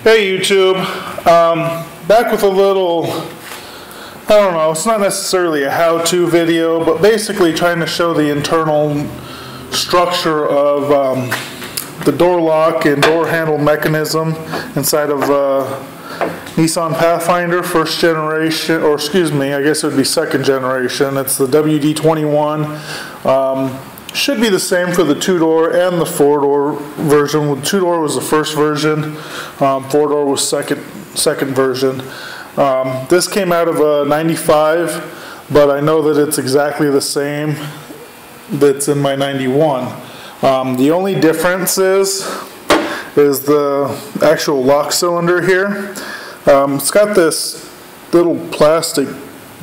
Hey YouTube, back with a little, I don't know, it's not necessarily a how-to video, but basically trying to show the internal structure of the door lock and door handle mechanism inside of Nissan Pathfinder first generation, or excuse me, I guess it would be second generation. It's the WD21. Should be the same for the 2-door and the 4-door version. The 2-door was the first version, 4-door was second version. This came out of a 95, but I know that it's exactly the same that's in my 91. The only difference is the actual lock cylinder here. It's got this little plastic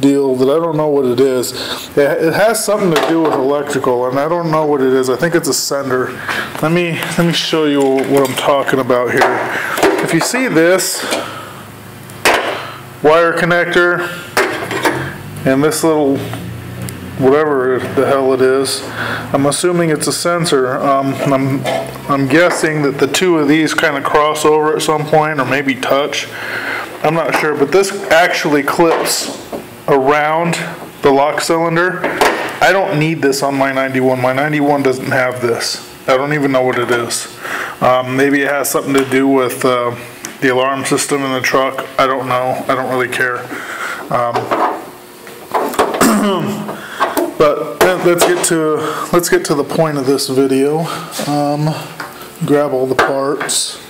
deal that I don't know what it is. It has something to do with electrical, and I don't know what it is. I think it's a sender. Let me show you what I'm talking about here. If you see this wire connector and this little whatever the hell it is, I'm assuming it's a sensor. I'm guessing that the two of these kind of cross over at some point, or maybe touch. I'm not sure, but this actually clips around the lock cylinder. I don't need this on my 91. My 91 doesn't have this. I don't even know what it is. Maybe it has something to do with the alarm system in the truck. I don't know. I don't really care. But let's get to the point of this video. Grab all the parts.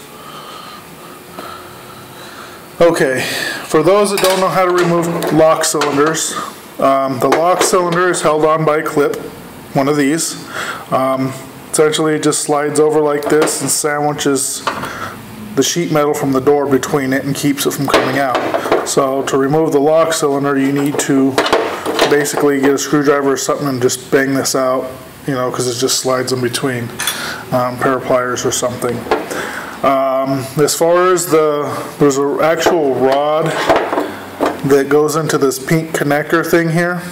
Okay, for those that don't know how to remove lock cylinders, the lock cylinder is held on by a clip, one of these. Essentially it just slides over like this and sandwiches the sheet metal from the door between it and keeps it from coming out. So to remove the lock cylinder, you need to basically get a screwdriver or something and just bang this out, you know, because it just slides in between, pair of pliers or something. As far as there's an actual rod that goes into this pink connector thing here.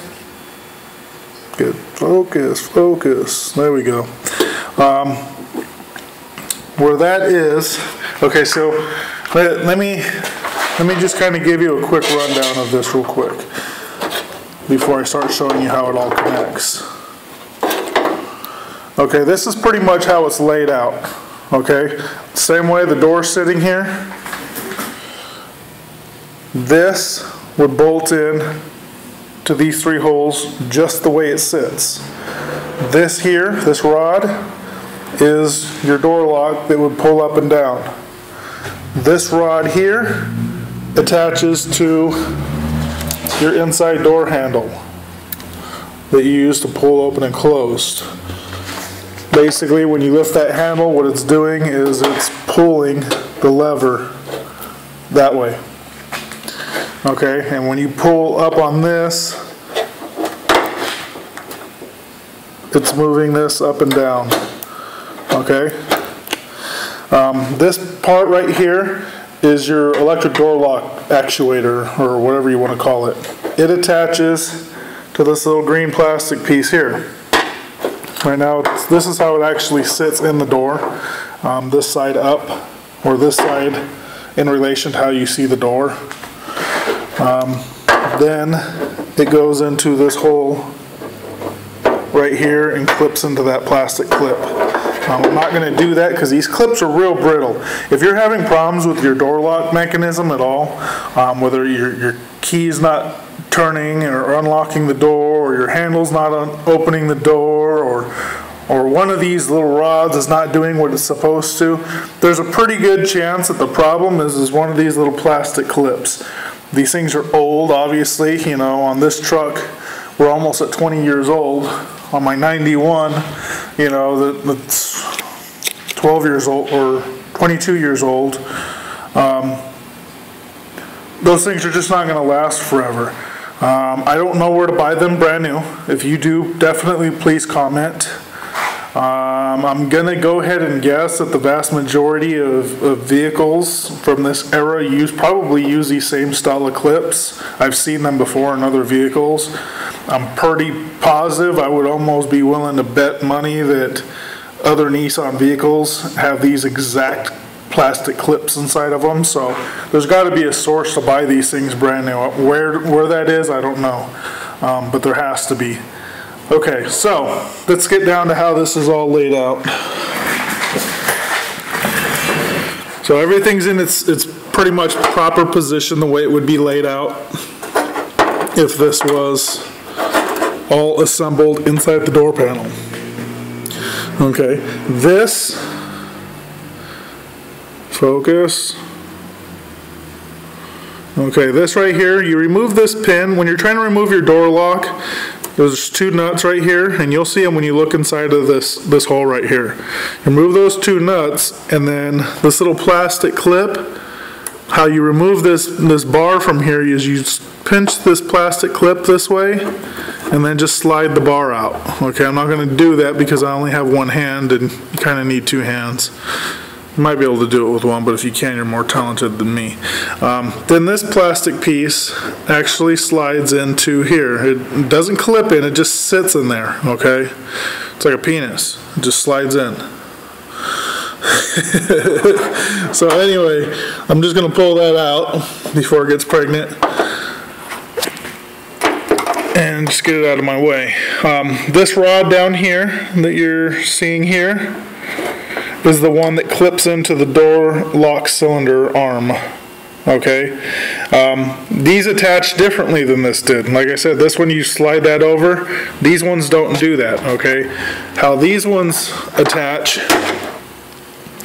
Good, focus, there we go. Where that is, okay, so let me just kind of give you a quick rundown of this real quick before I start showing you how it all connects. Okay, this is pretty much how it's laid out. Okay, same way the door's sitting here. This would bolt in to these 3 holes just the way it sits. This here, this rod, is your door lock that would pull up and down. This rod here attaches to your inside door handle that you use to pull open and close. Basically, when you lift that handle, what it's doing is it's pulling the lever that way. Okay, and when you pull up on this, it's moving this up and down. Okay, this part right here is your electric door lock actuator, or whatever you want to call it. It attaches to this little green plastic piece here. Right now, this is how it actually sits in the door, this side up, or this side in relation to how you see the door. Then it goes into this hole right here and clips into that plastic clip. I'm not going to do that because these clips are real brittle. If you're having problems with your door lock mechanism at all, whether your key's not turning or unlocking the door, or your handle's not opening the door, or one of these little rods is not doing what it's supposed to, there's a pretty good chance that the problem is one of these little plastic clips. These things are old, obviously. You know, on this truck we're almost at 20 years old. On my 91, you know, that's 12 years old or 22 years old. Those things are just not going to last forever. I don't know where to buy them brand new. If you do, definitely please comment. I'm going to go ahead and guess that the vast majority of vehicles from this era probably use these same style of clips. I've seen them before in other vehicles. I'm pretty positive, I would almost be willing to bet money that other Nissan vehicles have these exact plastic clips inside of them. So there's got to be a source to buy these things brand new. Where that is, I don't know, but there has to be. Okay, so let's get down to how this is all laid out. So everything's in its pretty much proper position the way it would be laid out if this was all assembled inside the door panel. Okay, this, focus. Okay, this right here, you remove this pin. When you're trying to remove your door lock, there's two nuts right here, and you'll see them when you look inside of this hole right here. Remove those two nuts, and then this little plastic clip. How you remove this bar from here is you pinch this plastic clip this way, and then just slide the bar out. Okay, I'm not going to do that because I only have one hand, and you kind of need two hands. You might be able to do it with one, but if you can, you're more talented than me. Then this plastic piece actually slides into here. It doesn't clip in, it just sits in there, okay? It's like a penis. It just slides in. So anyway, I'm just going to pull that out before it gets pregnant and just get it out of my way. This rod down here that you're seeing here is the one that clips into the door lock cylinder arm. Okay, these attach differently than this did. Like I said, this one you slide that over. These ones don't do that. Okay, how these ones attach,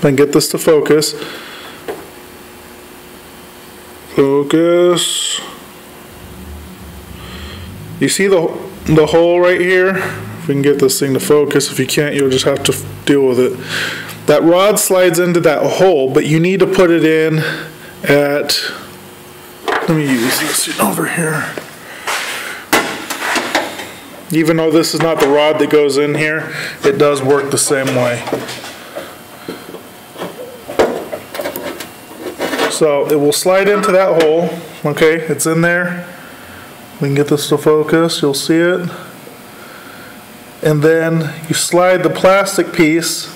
and get this to focus. Focus. You see the hole right here? If we can get this thing to focus. If you can't, you'll just have to deal with it. That rod slides into that hole, but you need to put it in at, let me use this over here. Even though this is not the rod that goes in here, it does work the same way. So it will slide into that hole. Okay, it's in there. We can get this to focus, you'll see it. And then you slide the plastic piece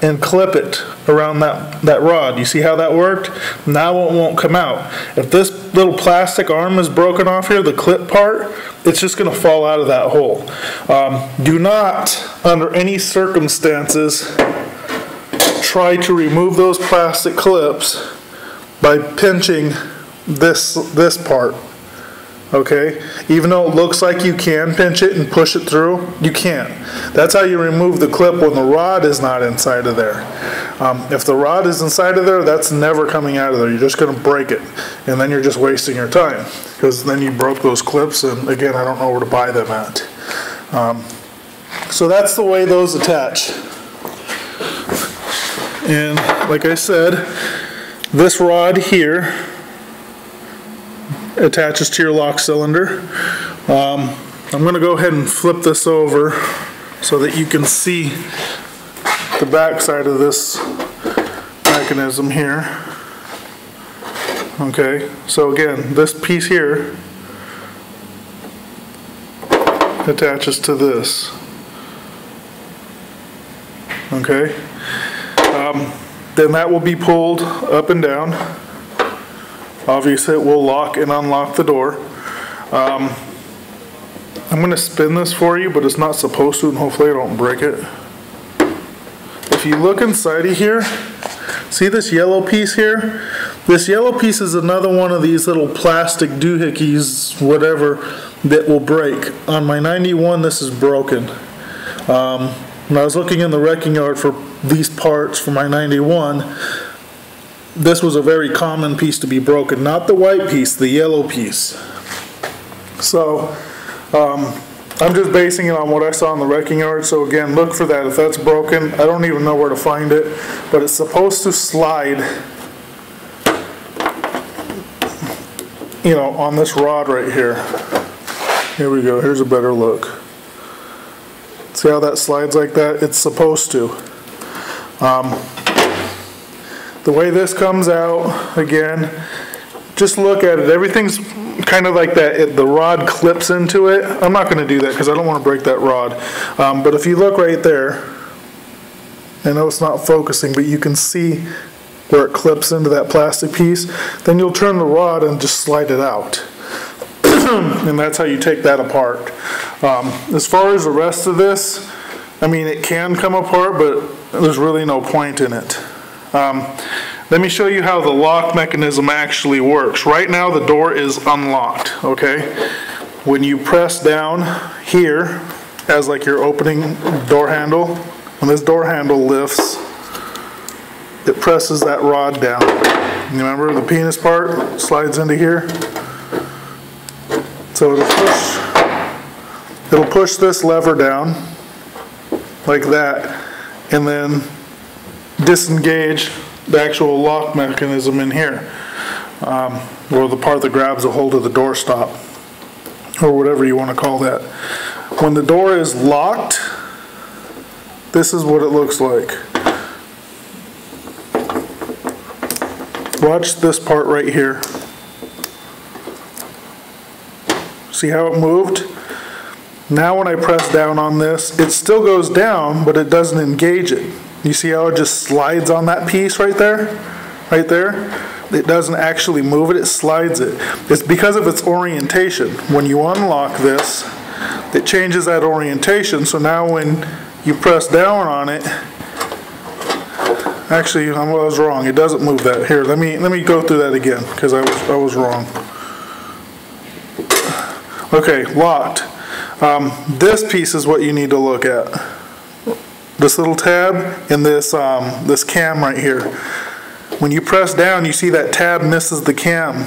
and clip it around that rod. You see how that worked? Now it won't come out. If this little plastic arm is broken off here, the clip part, it's just going to fall out of that hole. Do not, under any circumstances, try to remove those plastic clips by pinching this part. Okay, even though it looks like you can pinch it and push it through, you can't. That's how you remove the clip when the rod is not inside of there. If the rod is inside of there, that's never coming out of there. You're just going to break it, and then you're just wasting your time, because then you broke those clips, and again, I don't know where to buy them at. So that's the way those attach. And like I said, this rod here attaches to your lock cylinder. I'm going to go ahead and flip this over so that you can see the back side of this mechanism here. Okay, so again, this piece here attaches to this. Okay, then that will be pulled up and down. Obviously it will lock and unlock the door. I'm going to spin this for you, but it's not supposed to, and hopefully I don't break it. If you look inside of here, see this yellow piece here? This yellow piece is another one of these little plastic doohickeys, whatever, that will break. On my 91, this is broken. When I was looking in the wrecking yard for these parts for my 91, this was a very common piece to be broken. Not the white piece, the yellow piece. So, I'm just basing it on what I saw in the wrecking yard. So again, look for that. If that's broken, I don't even know where to find it, but it's supposed to slide, you know, on this rod right here. Here we go. Here's a better look. See how that slides like that? It's supposed to. The way this comes out, again, just look at it. Everything's kind of like that. The rod clips into it. I'm not going to do that because I don't want to break that rod. But if you look right there, I know it's not focusing, but you can see where it clips into that plastic piece, then you'll turn the rod and just slide it out. And that's how you take that apart. As far as the rest of this, I mean, it can come apart, but there's really no point in it. Let me show you how the lock mechanism actually works. Right now the door is unlocked, okay? When you press down here, as like you're opening the door handle, when this door handle lifts, it presses that rod down. You remember the penis part slides into here? So it'll push this lever down like that, and then disengage the actual lock mechanism in here, or the part that grabs a hold of the door stop, or whatever you want to call that. When the door is locked, this is what it looks like. Watch this part right here. See how it moved? Now when I press down on this, it still goes down, but it doesn't engage it. You see how it just slides on that piece right there? Right there? It doesn't actually move it, it slides it. It's because of its orientation. When you unlock this, it changes that orientation, so now when you press down on it, actually I was wrong, it doesn't move that. Here, let me go through that again, because I was wrong. Okay, locked. This piece is what you need to look at. This little tab and this cam right here. When you press down, you see that tab misses the cam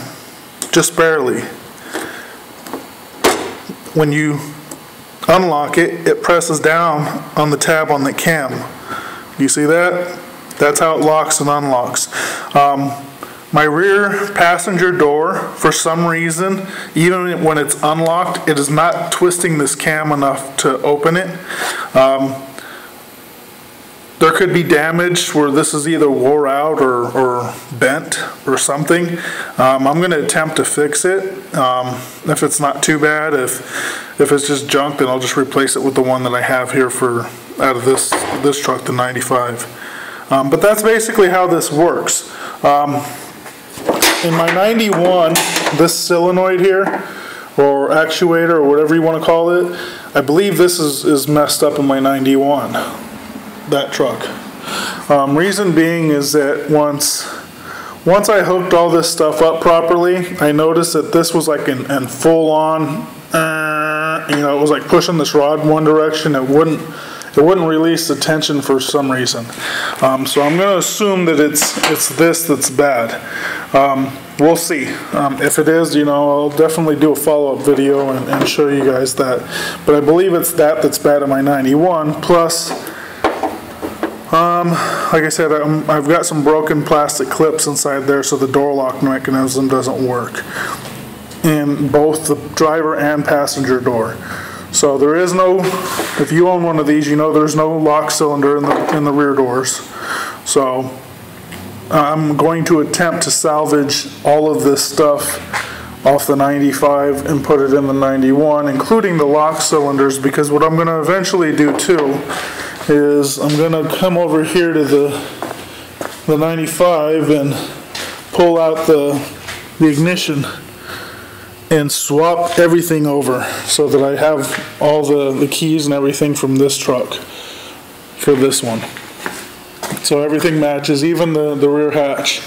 just barely. When you unlock it, it presses down on the tab on the cam. You see that? That's how it locks and unlocks. My rear passenger door, for some reason, even when it's unlocked, it is not twisting this cam enough to open it. There could be damage where this is either wore out or bent or something. I'm going to attempt to fix it. If it's not too bad, if it's just junk, then I'll just replace it with the one that I have here out of this truck, the 95. But that's basically how this works. In my 91, this solenoid here, or actuator, or whatever you want to call it, I believe this is messed up in my 91, that truck. Reason being is that once I hooked all this stuff up properly, I noticed that this was like in full on, it was like pushing this rod one direction. It wouldn't release the tension for some reason. So I'm going to assume that it's this that's bad. We'll see. If it is, I'll definitely do a follow-up video and show you guys that. But I believe it's that's bad in my 91. Plus, like I said, I've got some broken plastic clips inside there, so the door lock mechanism doesn't work in both the driver and passenger door. So there is no, if you own one of these, there's no lock cylinder in the rear doors. So I'm going to attempt to salvage all of this stuff off the 95 and put it in the 91, including the lock cylinders, because what I'm going to eventually do too is I'm going to come over here to the 95 and pull out the ignition and swap everything over so that I have all the keys and everything from this truck for this one. So everything matches, even the rear hatch.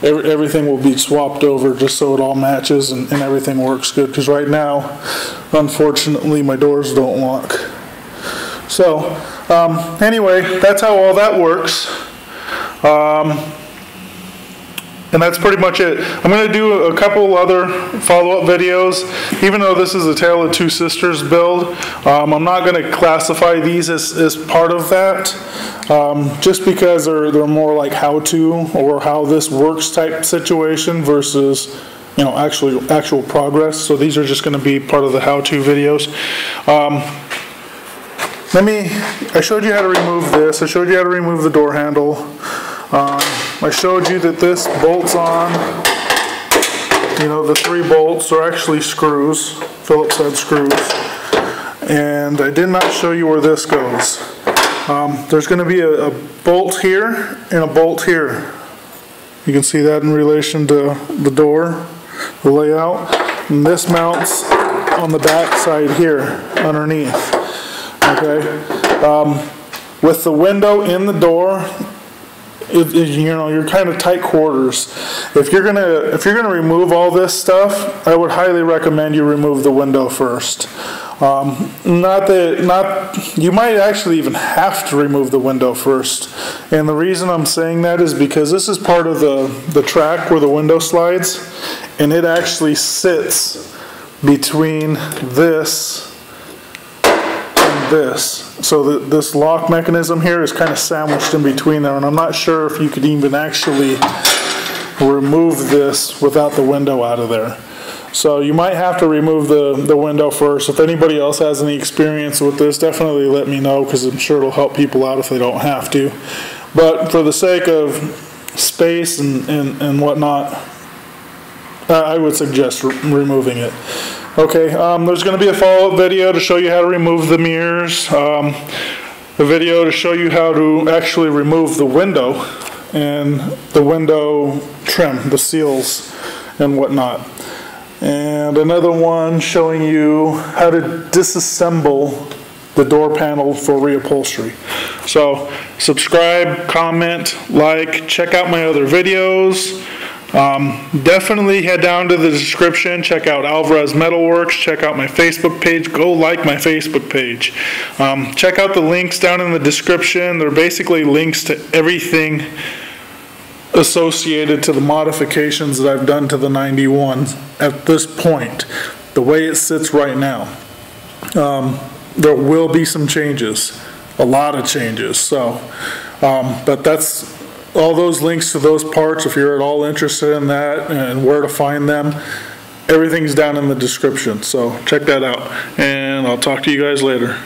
Everything will be swapped over just so it all matches and everything works good. Because right now, unfortunately, my doors don't lock. So anyway, that's how all that works. And that's pretty much it. I'm going to do a couple other follow-up videos. Even though this is a Tale of Two Sisters build, I'm not going to classify these as part of that, just because they're more like how-to or how this works type situation versus actual progress. So these are just going to be part of the how-to videos. I showed you how to remove this. I showed you how to remove the door handle. I showed you that this bolts on, the 3 bolts are actually screws, Phillips head screws. And I did not show you where this goes. There's going to be a bolt here and a bolt here. You can see that in relation to the door, the layout. And this mounts on the back side here, underneath. Okay, with the window in the door, you know, you're kind of tight quarters. If you're gonna remove all this stuff, I would highly recommend you remove the window first. You might actually even have to remove the window first. And the reason I'm saying that is because this is part of the track where the window slides, and it actually sits between this and this. So this lock mechanism here is kind of sandwiched in between there, and I'm not sure if you could even actually remove this without the window out of there. So you might have to remove the window first. If anybody else has any experience with this, definitely let me know, because I'm sure it'll help people out if they don't have to. But for the sake of space and whatnot, I would suggest removing it. Okay, there's going to be a follow-up video to show you how to remove the mirrors, a video to show you how to actually remove the window and the window trim, the seals and whatnot, and another one showing you how to disassemble the door panel for reupholstery. So subscribe, comment, like, check out my other videos. Definitely head down to the description, check out Alvarez Metalworks, check out my Facebook page, go like my Facebook page. Check out the links down in the description. They're basically links to everything associated to the modifications that I've done to the 91 at this point, the way it sits right now. There will be some changes, a lot of changes. So, but that's all those links to those parts. If you're at all interested in that and where to find them, everything's down in the description. So check that out, and I'll talk to you guys later.